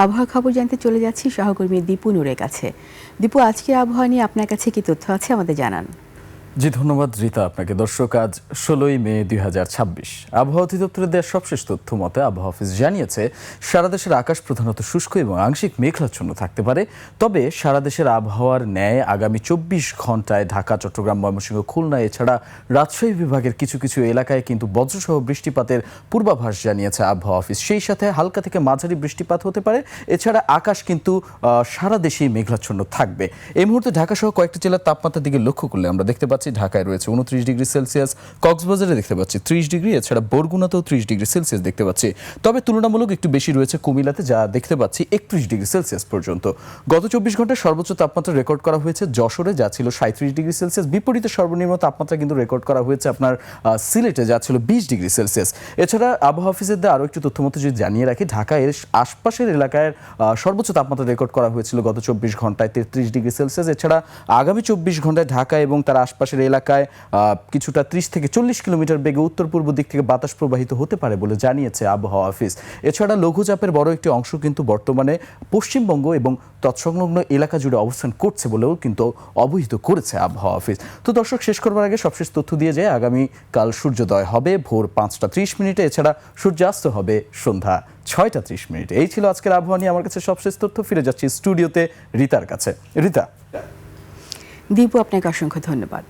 আবহাওয়া খবর জানতে চলে যাচ্ছি সহকর্মী দীপু নূরের কাছে। দীপু, আজকের আবহাওয়া নিয়ে আপনার কাছে কি তথ্য আছে আমাদের জানান। জি ধন্যবাদ রিতা আপনাকে। দর্শক, আজ ১৬ই মে ২০২৬। আবহাওয়া অধিদপ্তরের দেওয়া সবশেষ তথ্য মতে আবহাওয়া অফিস জানিয়েছে সারা দেশের আকাশ প্রধানত শুষ্ক এবং আংশিক মেঘাচ্ছন্ন থাকতে পারে। তবে সারা দেশের আবহাওয়ার ন্যায় আগামী ২৪ ঘন্টায় ঢাকা, চট্টগ্রাম, ময়মনসিংহ, খুলনা এছাড়া রাজশাহী বিভাগের কিছু কিছু এলাকায় কিন্তু বজ্রসহ বৃষ্টিপাতের পূর্বাভাস জানিয়েছে আবহাওয়া অফিস। সেই সাথে হালকা থেকে মাঝারি বৃষ্টিপাত হতে পারে। এছাড়া আকাশ কিন্তু সারা দেশেই মেঘাচ্ছন্ন থাকবে। এই মুহূর্তে ঢাকা সহ কয়েকটি জেলার তাপমাত্রার দিকে লক্ষ্য করলে আমরা দেখতে পাচ্ছি ঢাকায় রয়েছে 29 ডিগ্রি সেলসিয়াস, কক্সবাজারে দেখতে পাচ্ছি 30 ডিগ্রি, এছাড়া বরগুনাতেও 30 ডিগ্রি সেলসিয়াস দেখতে পাচ্ছি। তবে তুলনামূলক একটু বেশি রয়েছে কুমিল্লাতে, যা দেখতে পাচ্ছি 31 ডিগ্রি সেলসিয়াস পর্যন্ত। গত 24 ঘন্টায় সর্বোচ্চ তাপমাত্রা রেকর্ড করা হয়েছে যশোরে, যা ছিল 37 ডিগ্রি সেলসিয়াস। বিপরীতে সর্বনিম্ন তাপমাত্রা কিন্তু রেকর্ড করা হয়েছে আপনার সিলেটে, যা ছিল 20 ডিগ্রি সেলসিয়াস। এছাড়া আবহাওয়া অফিসের আরও একটু তথ্য মতো যদি জানিয়ে রাখি, ঢাকায় আশপাশের এলাকায় সর্বোচ্চ তাপমাত্রা রেকর্ড করা হয়েছিল গত 24 ঘন্টায় 33 ডিগ্রি সেলসিয়াস। এছাড়া আগামী 24 ঘন্টায় ঢাকা এবং তার আশপাশের এলাকায় কিছুটা 30 থেকে 40 কিলোমিটার বেগে উত্তর পূর্ব দিক থেকে বাতাস প্রবাহিত হতে পারে বলে জানিয়েছে আবহাওয়া অফিস। এছাড়া লঘুচাপের বড় একটি অংশ কিন্তু বর্তমানে পশ্চিমবঙ্গ এবং তৎসংলগ্ন এলাকা জুড়ে অবস্থান করছে বলেও কিন্তু অবহিত করেছে আবহাওয়া অফিস। তো দর্শক, শেষ করবার আগে সবশেষ তথ্য দিয়ে যায়, আগামীকাল সূর্যোদয় হবে ভোর 5টা 30 মিনিটে, এছাড়া সূর্যাস্ত হবে সন্ধ্যা 6টা 30 মিনিটে। এই ছিল আজকের আবহাওয়া নিয়ে আমার কাছে সবশেষ তথ্য। ফিরে যাচ্ছি স্টুডিওতে রিতার কাছে। রিতা। দীপু, আপনাকে অসংখ্য ধন্যবাদ।